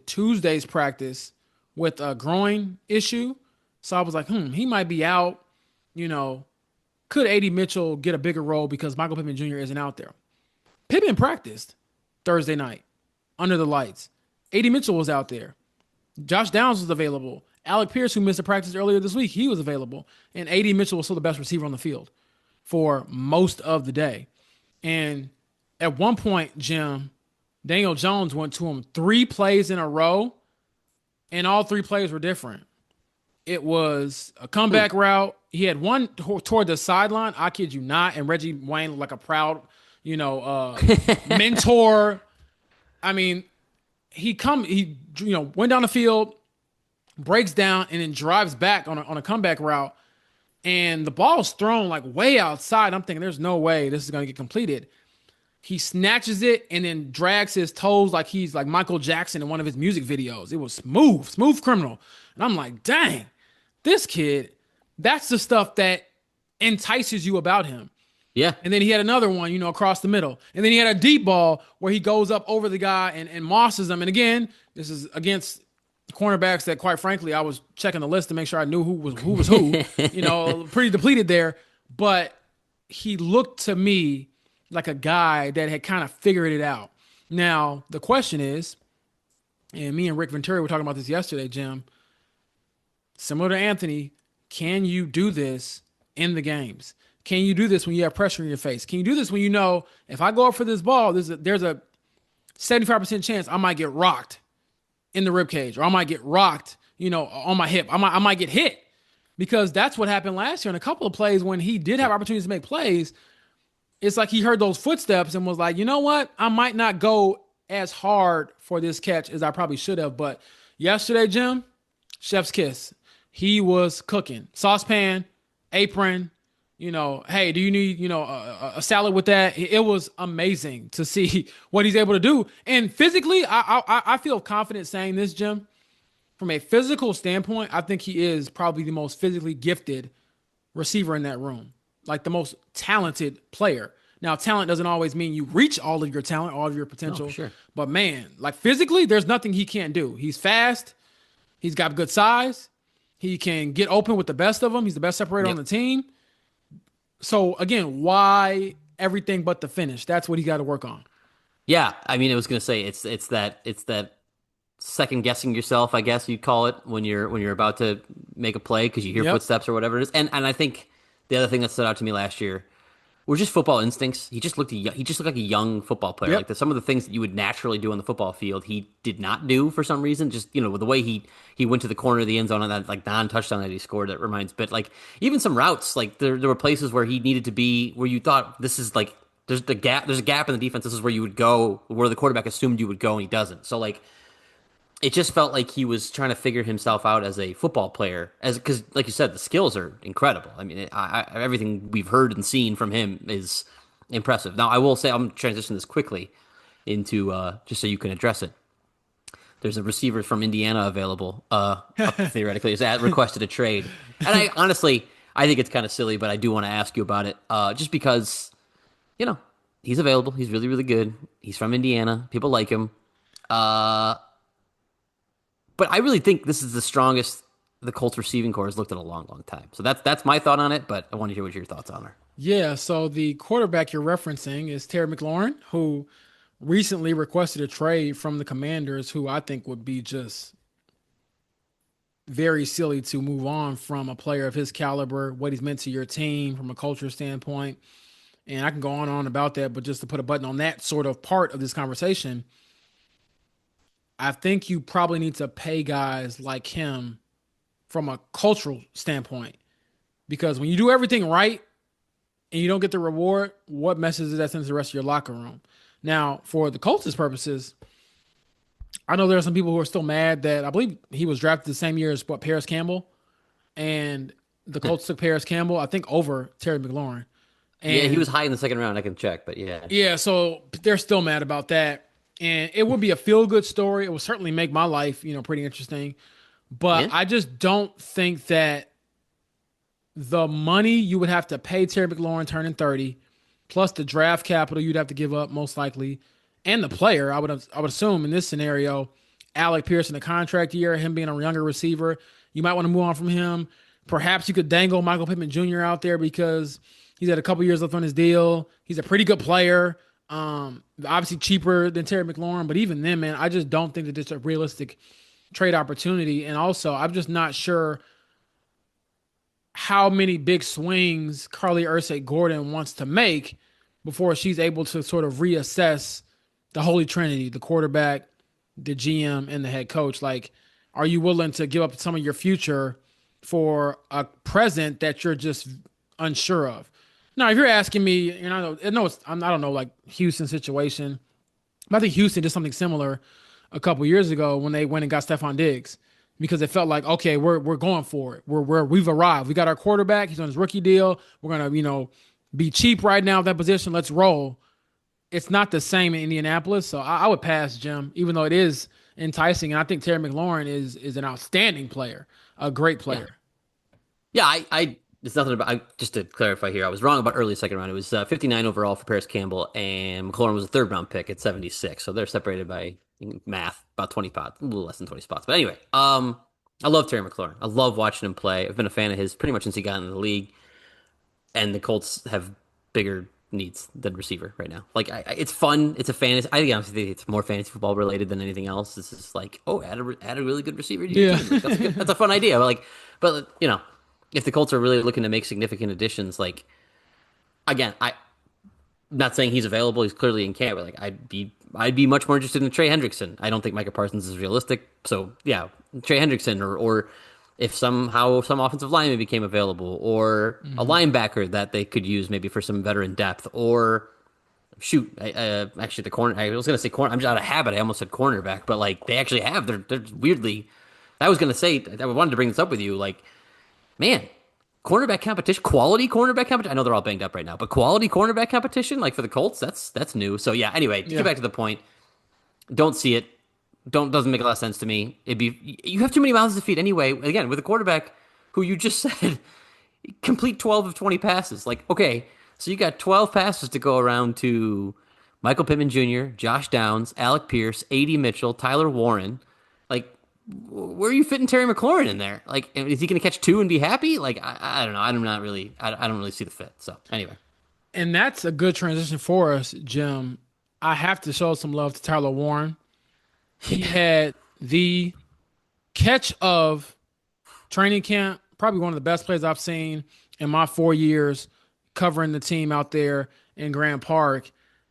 Tuesday's practice with a groin issue. So I was like, he might be out. Could A.D. Mitchell get a bigger role because Michael Pittman Jr. isn't out there? Pittman practiced Thursday night under the lights. A.D. Mitchell was out there. Josh Downs was available. Alec Pierce, who missed a practice earlier this week, he was available. And A.D. Mitchell was still the best receiver on the field for most of the day. And at one point, Jim, Daniel Jones went to him 3 plays in a row, and all 3 plays were different. It was a comeback route. He had one toward the sideline. I kid you not. And Reggie Wayne looked like a proud, mentor. I mean, he went down the field, breaks down, and then drives back on a comeback route. And the ball's thrown like way outside. I'm thinking there's no way this is going to get completed. He snatches it and then drags his toes like he's like Michael Jackson in one of his music videos. It was smooth criminal. And I'm like, dang, this kid, that's the stuff that entices you about him. Yeah. And then he had another one, across the middle. And then he had a deep ball where he goes up over the guy and mosses him. And again, this is against cornerbacks that, quite frankly, I was checking the list to make sure I knew who was who. Pretty depleted there. But he looked to me like a guy that had kind of figured it out. Now the question is, and me and Rick Venturi were talking about this yesterday, Jim. Similar to Anthony, can you do this in the games? Can you do this when you have pressure in your face? Can you do this when you know if I go up for this ball, there's a 75% chance I might get rocked in the rib cage, or I might get rocked, on my hip. I might get hit, because that's what happened last year in a couple of plays when he did have opportunities to make plays. It's like he heard those footsteps and was like, you know what? I might not go as hard for this catch as I probably should have. But yesterday, Jim, chef's kiss. He was cooking. Saucepan, apron, hey, do you need, a salad with that? It was amazing to see what he's able to do. And physically, I feel confident saying this, Jim. From a physical standpoint, I think he is probably the most physically gifted receiver in that room, like the most talented player. Now, talent doesn't always mean you reach all of your talent, all of your potential. Oh, sure. But man, like physically, there's nothing he can't do. He's fast. He's got good size. He can get open with the best of them. He's the best separator on the team. So again, why everything but the finish? That's what he got to work on. Yeah, I mean, I was gonna say it's that second guessing yourself, I guess you'd call it, when you're about to make a play because you hear footsteps or whatever it is. And I think the other thing that stood out to me last year were just football instincts. He just looked like a young football player. Yep. Some of the things that you would naturally do on the football field, he did not do for some reason. Just with the way he went to the corner of the end zone on that like non-touchdown that he scored. That reminds, but like even some routes, like there were places where he needed to be, where you thought this is like there's a gap in the defense. This is where you would go, where the quarterback assumed you would go, and he doesn't. So like, it just felt like he was trying to figure himself out as a football player, because, like you said, the skills are incredible. I mean, everything we've heard and seen from him is impressive. Now, I will say, I'm transitioning this quickly into just so you can address it. There's a receiver from Indiana available, theoretically, is requested a trade, and I think it's kind of silly, but I do want to ask you about it, just because, he's available. He's really, really good. He's from Indiana. People like him. But I really think this is the strongest the Colts receiving core has looked in a long, long time. So that's my thought on it, but I want to hear what your thoughts are. Yeah, so the quarterback you're referencing is Terry McLaurin, who recently requested a trade from the Commanders, who I think would be just very silly to move on from a player of his caliber, what he's meant to your team from a culture standpoint. And I can go on and on about that, but just to put a button on that sort of part of this conversation, I think you probably need to pay guys like him from a cultural standpoint, because when you do everything right and you don't get the reward, what message does that send to the rest of your locker room? Now, for the Colts' purposes, I know there are some people who are still mad that I believe he was drafted the same year as Paris Campbell, and the Colts took Paris Campbell, I think, over Terry McLaurin. And yeah, he was high in the second round. I can check, but yeah. Yeah, so they're still mad about that. And it would be a feel-good story. It would certainly make my life, pretty interesting. But I just don't think that the money you would have to pay Terry McLaurin turning 30, plus the draft capital you'd have to give up most likely, and the player, I would assume in this scenario, Alec Pierce in a contract year, him being a younger receiver, you might want to move on from him. Perhaps you could dangle Michael Pittman Jr. out there because he's had a couple years left on his deal. He's a pretty good player. Obviously cheaper than Terry McLaurin, but even then, man, I just don't think that it's a realistic trade opportunity. And also, I'm just not sure how many big swings Carly Ursay-Gordon wants to make before she's able to sort of reassess the Holy Trinity, the quarterback, the GM, and the head coach. Like, are you willing to give up some of your future for a present that you're just unsure of? Now, if you're asking me, and I don't know, like Houston situation, but I think Houston did something similar a couple years ago when they went and got Stephon Diggs, because it felt like, okay, we're going for it. We've arrived. We got our quarterback. He's on his rookie deal. We're gonna, be cheap right now at that position. Let's roll. It's not the same in Indianapolis, so I would pass, Jim, even though it is enticing. And I think Terry McLaurin is an outstanding player, a great player. Yeah, I there's nothing about. Just to clarify here, I was wrong about early second round. It was 59 overall for Paris Campbell, and McLaurin was a third round pick at 76. So they're separated by Math, about 20 spots, a little less than 20 spots. But anyway, I love Terry McLaurin. I love watching him play. I've been a fan of his pretty much since he got in the league. And the Colts have bigger needs than receiver right now. Like, it's fun. It's a fantasy. I honestly think it's more fantasy football related than anything else. This is like, oh, add a really good receiver to your Yeah. team. Like, that's a fun idea. But you know, if the Colts are really looking to make significant additions, like again, I'm not saying he's available. He's clearly in camp. But like, I'd be much more interested in Trey Hendrickson. I don't think Micah Parsons is realistic. So yeah, Trey Hendrickson or if somehow some offensive lineman became available, or a linebacker that they could use maybe for some veteran depth, or shoot, actually the corner. I was gonna say corner. I'm just out of habit. I almost said cornerback, but like they actually have. They're weirdly. I was gonna say I wanted to bring this up with you. Like, man, cornerback competition, quality cornerback competition. I know they're all banged up right now, but quality cornerback competition, like for the Colts, that's new. So yeah. Anyway, to Yeah. get back to the point, don't see it. Don't Doesn't make a lot of sense to me. It'd be you have too many mouths to feed anyway. Again, with a quarterback who you just said complete 12 of 20 passes. Like, okay, so you got 12 passes to go around to Michael Pittman Jr., Josh Downs, Alec Pierce, A.D. Mitchell, Tyler Warren. Like, where are you fitting Terry McLaurin in there? Like, is he going to catch two and be happy? Like, I don't know. I'm not really. I don't really see the fit. So anyway, And that's a good transition for us, Jim. I have to show some love to Tyler Warren. He had the catch of training camp, probably one of the best plays I've seen in my 4 years covering the team out there in Grand Park.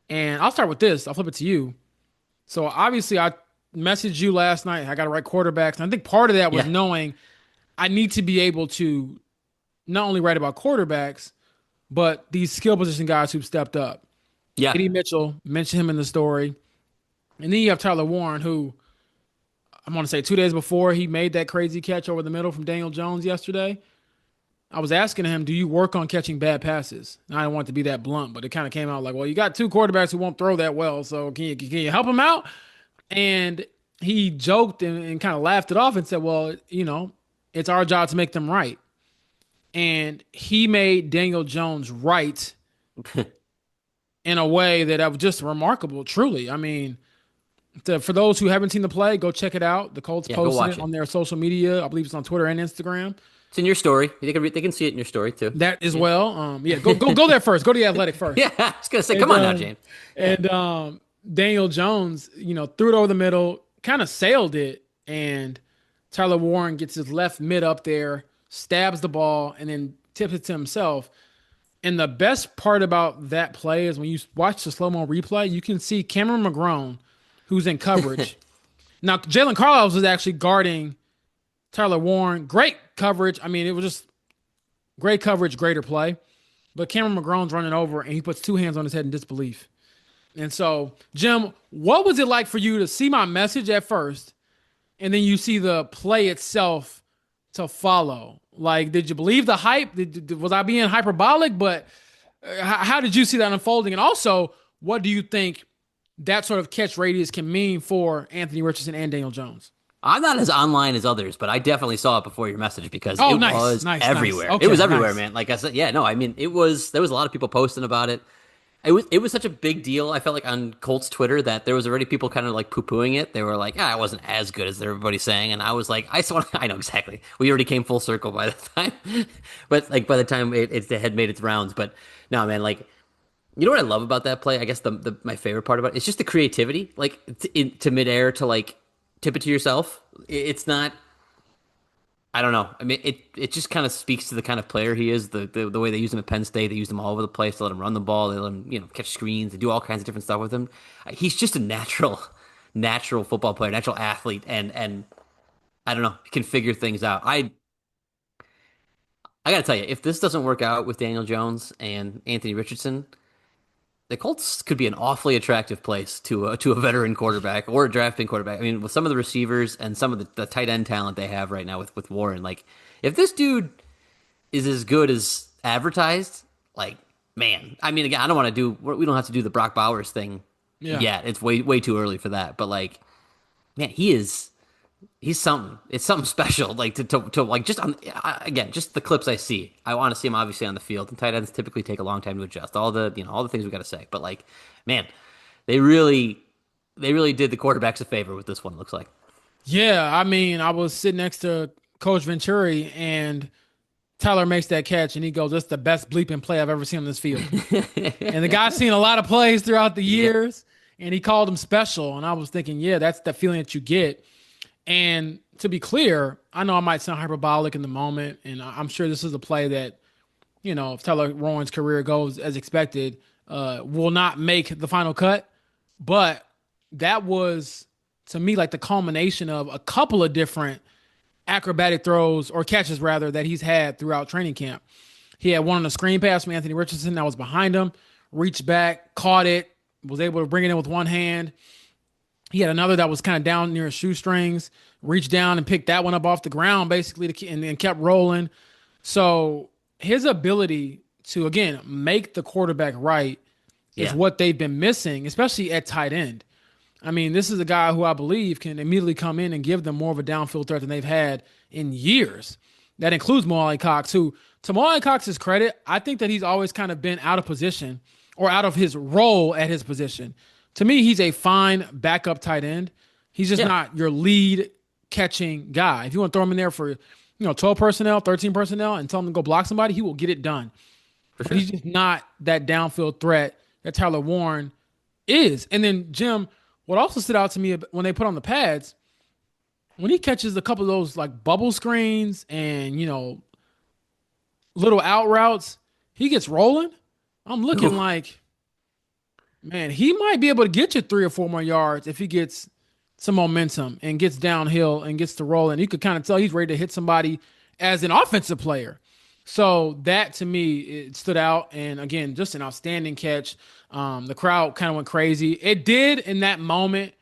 And I'll start with this. I'll flip it to you. So obviously, I messaged you last night. I got to write quarterbacks. And I think part of that was yeah, knowing I need to be able to not only write about quarterbacks, but these skill position guys who've stepped up. yeah. Eddie Mitchell, mentioned him in the story. And then you have Tyler Warren, who I'm going to say 2 days before he made that crazy catch over the middle from Daniel Jones yesterday. I was asking him, do you work on catching bad passes? And I didn't want to be that blunt, but it kind of came out like, well, you got two quarterbacks who won't throw that well, so can you help him out? And he joked and kind of laughed it off and said, well, it's our job to make them right. And he made Daniel Jones right in a way that was just remarkable, truly. I mean, for those who haven't seen the play, go check it out. The Colts Yeah, go posted watch it it. on their social media. I believe it's on Twitter and Instagram. It's in your story. They can see it in your story too. That as well. Yeah, go there first. Go to the Athletic first. Yeah, I was gonna say, And come on now, James. and Daniel Jones, threw it over the middle, kind of sailed it, and Tyler Warren gets his left mid up there, stabs the ball, and then tips it to himself. And the best part about that play is when you watch the slow mo replay, you can see Cameron McGrone, who's in coverage. Now, Jalen Carlisle was actually guarding Tyler Warren. Great coverage. I mean, it was just great coverage, greater play. But Cameron McGrone's running over and he puts two hands on his head in disbelief. And so, Jim, what was it like for you to see my message at first and then you see the play itself to follow? Like, did you believe the hype? Was I being hyperbolic? But how did you see that unfolding? And also, what do you think that sort of catch radius can mean for Anthony Richardson and Daniel Jones? I'm not as online as others, but I definitely saw it before your message because Oh, it nice, was nice, everywhere. nice. It was Okay, everywhere, nice. man. Like I said, yeah, no, I mean, there was a lot of people posting about it. It was such a big deal. I felt like on Colts Twitter that there was already people kind of like poo-pooing it. They were like, "Ah, it wasn't as good as everybody's saying," and I was like, I know exactly. We already came full circle by the time, but like by the time it had made its rounds. But no, man, like you know what I love about that play? I guess the my favorite part about it is just the creativity, like to midair to like tip it to yourself. It's not. I don't know. I mean, it just kind of speaks to the kind of player he is. The way they use him at Penn State, they use him all over the place. They let him run the ball. They let him catch screens. They do all kinds of different stuff with him. He's just a natural football player, natural athlete, and I don't know, he can figure things out. I got to tell you, if this doesn't work out with Daniel Jones and Anthony Richardson, the Colts could be an awfully attractive place to a veteran quarterback or a drafting quarterback. I mean, with some of the receivers and some of the tight end talent they have right now with Warren, like if this dude is as good as advertised, like man, I mean, again, I don't want to do we don't have to do the Brock Bowers thing Yeah. yet. It's way too early for that. But like, man, he's something. It's something special. Like to like just on again, just the clips I see. I want to see him obviously on the field. And tight ends typically take a long time to adjust. All the things we got to say. But like, man, they really. they really did the quarterbacks a favor with this one. It looks like. Yeah, I mean, I was sitting next to Coach Venturi, and Tyler makes that catch, and he goes, "That's the best bleeping play I've ever seen on this field." And the guy's seen a lot of plays throughout the Yep. years, and he called him special. And I was thinking, yeah, that's the feeling that you get. And to be clear, I know I might sound hyperbolic in the moment, and I'm sure this is a play that, if Tyler Rowan's career goes as expected, will not make the final cut. But that was, to me, like the culmination of a couple of different acrobatic throws or catches rather that he's had throughout training camp. He had one on a screen pass from Anthony Richardson that was behind him, reached back, caught it, was able to bring it in with one hand. He had another that was kind of down near his shoestrings, reached down and picked that one up off the ground basically and then kept rolling. So his ability to, again, make the quarterback right is Yeah. what they've been missing, especially at tight end. I mean, this is a guy who I believe can immediately come in and give them more of a downfield threat than they've had in years. That includes Mo Cox, who, to Mo Cox's credit, I think that he's always kind of been out of position or out of his role at his position. To me, he's a fine backup tight end. He's just Yeah. not your lead catching guy. If you want to throw him in there for, 12 personnel, 13 personnel, and tell him to go block somebody, he will get it done. For But sure. he's just not that downfield threat that Tyler Warren is. And then, Jim, what also stood out to me when they put on the pads, when he catches a couple of those like bubble screens and, little out routes, he gets rolling. I'm looking Ooh. like, man, he might be able to get you 3 or 4 more yards if he gets some momentum and gets downhill and gets to roll. And you could kind of tell he's ready to hit somebody as an offensive player. So that to me, it stood out. And again, just an outstanding catch. The crowd kind of went crazy. It did in that moment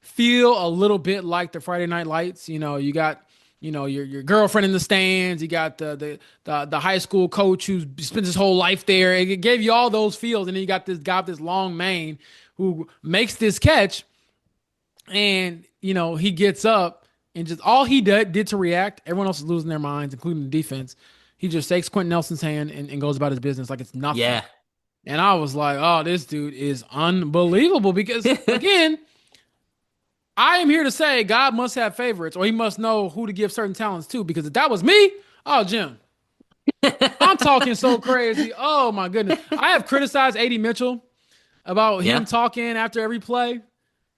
feel a little bit like the Friday Night Lights. You got, your girlfriend in the stands. You got the high school coach who spends his whole life there. It gave you all those feels. And then you got this guy with this long mane who makes this catch, and he gets up and just all he did to react. Everyone else is losing their minds, including the defense. He just takes Quentin Nelson's hand and goes about his business like it's nothing. Yeah. And I was like, oh, this dude is unbelievable because, again, I am here to say God must have favorites or he must know who to give certain talents to because if that was me, oh, Jim, I'm talking so crazy. Oh, my goodness. I have criticized A.D. Mitchell about him Yeah. talking after every play.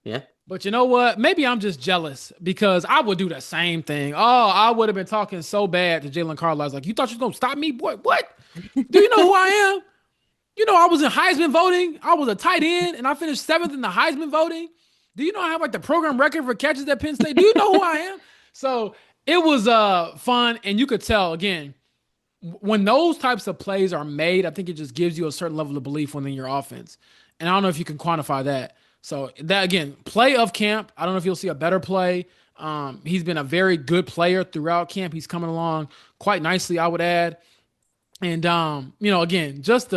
Yeah. But you know what? Maybe I'm just jealous because I would do the same thing. Oh, I would have been talking so bad to Jalen Carlisle. I was like, you thought you was going to stop me? Boy, what? Do you know who I am? I was in Heisman voting. I was a tight end, and I finished 7th in the Heisman voting. Do you know I have like the program record for catches at Penn State? Do you know who I am? So it was fun, and you could tell again when those types of plays are made. I think it just gives you a certain level of belief within your offense, and I don't know if you can quantify that. So that again, play of camp. I don't know if you'll see a better play. He's been a very good player throughout camp. He's coming along quite nicely, I would add. And again, just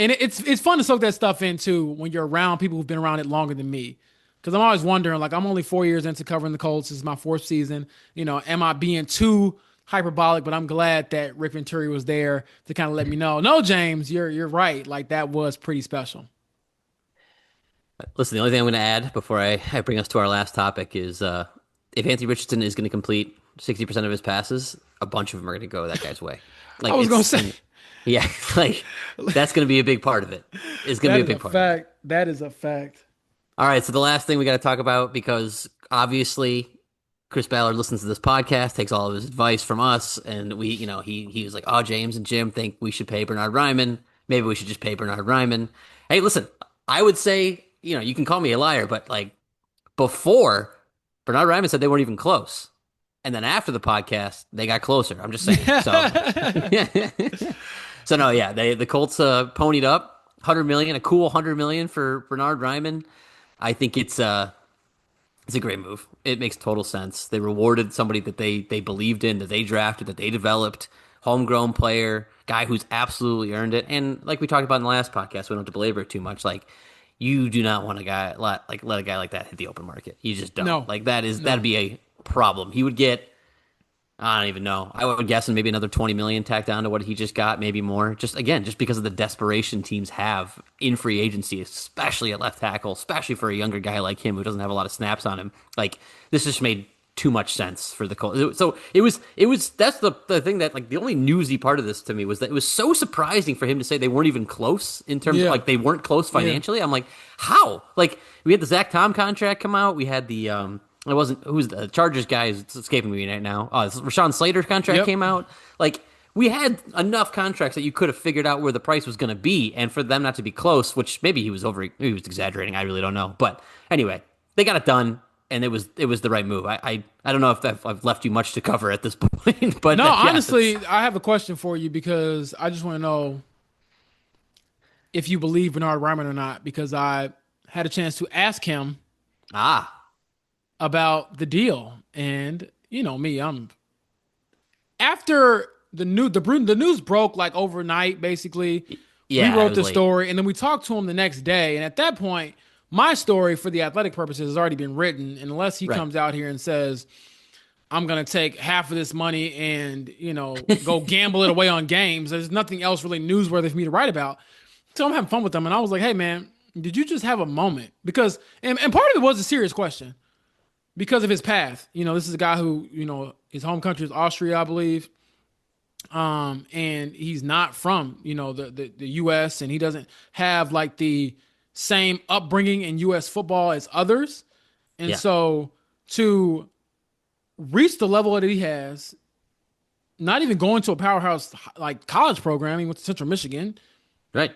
and it's fun to soak that stuff into when you're around people who've been around it longer than me. Because I'm always wondering, like, I'm only 4 years into covering the Colts. This is my 4th season. Am I being too hyperbolic? But I'm glad that Rick Venturi was there to kind of let me know. No, James, you're right. Like that was pretty special. Listen, the only thing I'm going to add before I bring us to our last topic is if Anthony Richardson is going to complete 60% of his passes, a bunch of them are going to go that guy's way. Like I was gonna it's say yeah, like that's going to be a big part of it. It's going to that be a is a big part of it. fact. That is a fact. All right, so the last thing we got to talk about because obviously Chris Ballard listens to this podcast, takes all of his advice from us, and he was like, "Oh, James and Jim think we should pay Bernard Ryman. Maybe we should just pay Bernard Ryman." Hey, listen, I would say you can call me a liar, but like before Bernard Ryman said they weren't even close, and then after the podcast they got closer. I'm just saying. So, so no, yeah, the Colts ponied up 100 million, a cool 100 million for Bernard Ryman. I think it's a great move. It makes total sense. They rewarded somebody that they believed in, that they drafted, that they developed, homegrown player, guy who's absolutely earned it. And like we talked about in the last podcast, we don't have to belabor it too much. Like you do not want a guy let a guy like that hit the open market. You just don't. No, Like that'd no. be a problem. He would get I don't even know. I would guess maybe another 20 million tacked on to what he just got, maybe more. Just again, just because of the desperation teams have in free agency, especially at left tackle, especially for a younger guy like him who doesn't have a lot of snaps on him. Like this just made too much sense for the Colts. So it was that's the thing that like the only newsy part of this to me was that it was so surprising for him to say they weren't even close in terms of Yeah. like they weren't close Yeah. financially. I'm like, how? Like we had the Zach Tom contract come out, we had the it wasn't who's the Chargers guy is escaping me right now. Rashawn Slater's contract Yep. came out. Like we had enough contracts that you could have figured out where the price was going to be, and for them not to be close, which maybe he was exaggerating. I really don't know. But anyway, they got it done, and it was the right move. I don't know if I've left you much to cover at this point, but No, yeah, honestly, I have a question for you because I just want to know if you believe Bernard Ryman or not, because I had a chance to ask him ah, about the deal. And you know me, I'm after the news broke like overnight, basically. We yeah, it wrote was the late. story and then we talked to him the next day. And at that point, my story for the athletic purposes has already been written. And unless he Right. comes out here and says, I'm gonna take half of this money and go gamble it away on games. There's nothing else really newsworthy for me to write about. So I'm having fun with them, and I was like, "Hey, man, did you just have a moment?" Because and part of it was a serious question because of his path. This is a guy who his home country is Austria, I believe, and he's not from the U.S. and he doesn't have like the same upbringing in U.S. football as others, and Yeah, so to reach the level that he has, not even going to a powerhouse like college program. He went to Central Michigan. right.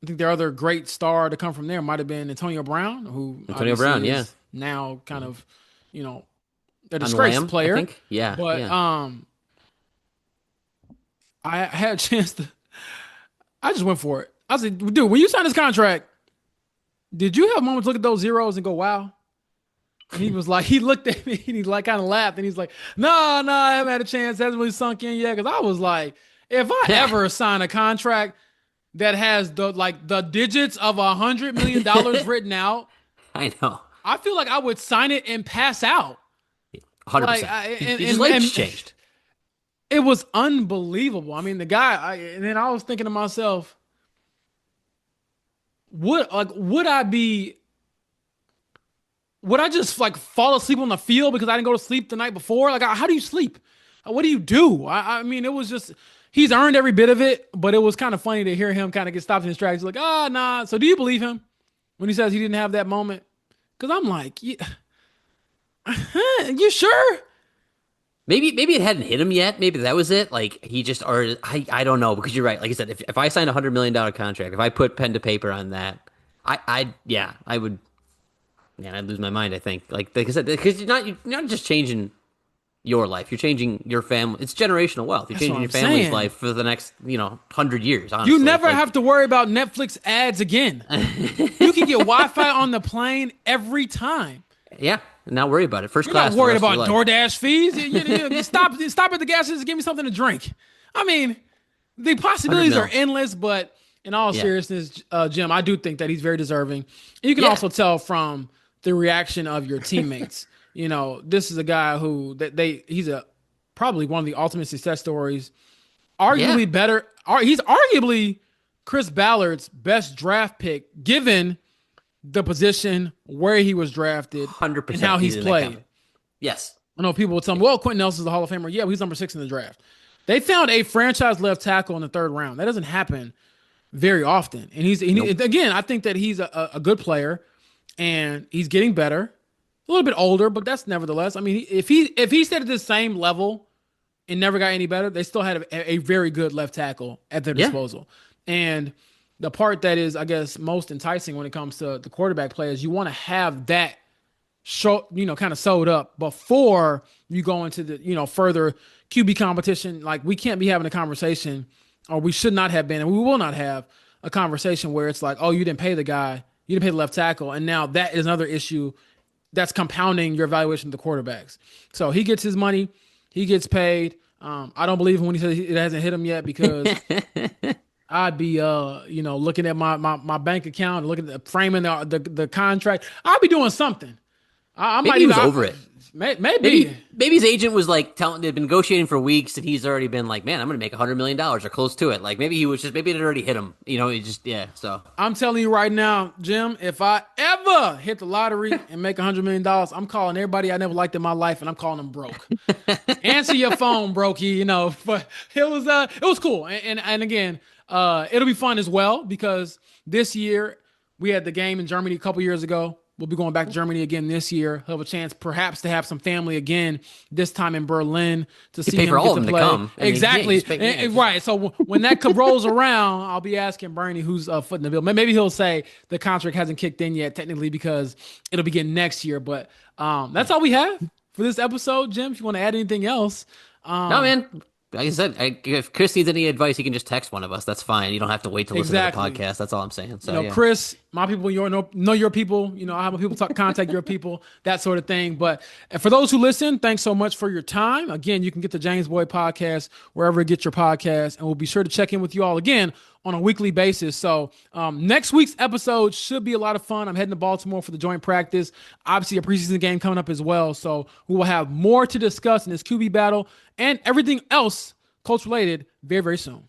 I think their other great star to come from there might have been Antonio Brown, who Antonio Brown, obviously yeah, is now kind of, you know, a on the disgraced lamb, I player. think. Yeah, But yeah. I had a chance to. I just went for it. I said, dude, when you signed this contract, did you have moments look at those zeros and go, "Wow"? And he was like, he looked at me and he like kind of laughed and he's like, "No, no, I haven't had a chance. It hasn't really sunk in yet." Because I was like, if I ever sign a contract that has the digits of $100 million written out, I know, I feel like I would sign it and pass out. Like 100%. I, He and, just and life just and changed. it was unbelievable. I mean, the guy. And then I was thinking to myself, would I be? Would I just like fall asleep on the field because I didn't go to sleep the night before? Like, how do you sleep? What do you do? I mean, it was just he's earned every bit of it, but it was kind of funny to hear him kind of get stopped in his tracks. Like, nah. So do you believe him when he says he didn't have that moment? Because I'm like, yeah, you sure? Maybe it hadn't hit him yet. Maybe that was it. Like he just, or I don't know, because you're right. Like I said, if I signed $100 million contract, if I put pen to paper on that, yeah, I would, man, I'd lose my mind. I think, like I said, because you're not just changing your life, you're changing your family. It's generational wealth. You're That's what changing I'm your family's saying. life for the next 100 years. You Honestly, it's never like, have to worry about Netflix ads again. You can get Wi-Fi on the plane every time. yeah, not worry about it. First You're not class for the worried rest of about your life. DoorDash fees. You stop at the gas station and give me something to drink. I mean, the 100 possibilities are mil. endless, but in all Yeah, seriousness, Jim, I do think that he's very deserving. You can yeah, also tell from the reaction of your teammates. This is a guy who he's probably one of the ultimate success stories. yeah. Arguably better. He's arguably Chris Ballard's best draft pick, given the position where he was drafted hundred and percent. how He's he's in that played. comment. Yes. I know people would tell me, well, Quentin Nelson's a Hall of Famer. Yeah, he's number 6 in the draft. They found a franchise left tackle in the third round. That doesn't happen very often. And Nope. again, I think that he's a good player and he's getting better. A little bit older, but that's nevertheless. I mean, if he stayed at the same level and never got any better, they still had a very good left tackle at their Yeah. disposal. And the part that is, I guess, most enticing when it comes to the quarterback play is you want to have that show, kind of sewed up before you go into the, further QB competition. Like we can't be having a conversation, or we should not have been, and we will not have a conversation where it's like, oh, you didn't pay the guy, you didn't pay the left tackle, and now that is another issue that's compounding your evaluation of the quarterbacks. So he gets his money, he gets paid. I don't believe him when he says it hasn't hit him yet because I'd be looking at my bank account, looking at framing the contract. I'd be doing something. I Maybe might he even was over it. Maybe. Maybe his agent was like they'd been negotiating for weeks, and he's already been like, man, I'm going to make $100 million or close to it. Like maybe he was just maybe it had already hit him. He just So I'm telling you right now, Jim, if I ever hit the lottery and make $100 million, I'm calling everybody I never liked in my life, and I'm calling them broke. Answer your phone, brokey. But it was cool, and again, it'll be fun as well because this year we had the game in Germany a couple years ago. We'll be going back to Germany again this year. He'll have a chance perhaps to have some family again, this time in Berlin, to see him get to play. Come. Exactly. Right. So when that rolls around, I'll be asking Bernie who's footing the bill. Maybe he'll say the contract hasn't kicked in yet, technically, because it'll begin next year. But that's all we have for this episode, Jim. If you want to add anything else. No, man. Like I said, if Chris needs any advice, he can just text one of us. That's fine. You don't have to wait to listen to the podcast. That's all I'm saying. So, Chris, my people, know your people. I have my people contact your people, that sort of thing. But for those who listen, thanks so much for your time. Again, you can get the James Boyd podcast wherever you get your podcast, and we'll be sure to check in with you all again on a weekly basis. So next week's episode should be a lot of fun. I'm heading to Baltimore for the joint practice. Obviously, a preseason game coming up as well. So we will have more to discuss in this QB battle and everything else Colts related very, very soon.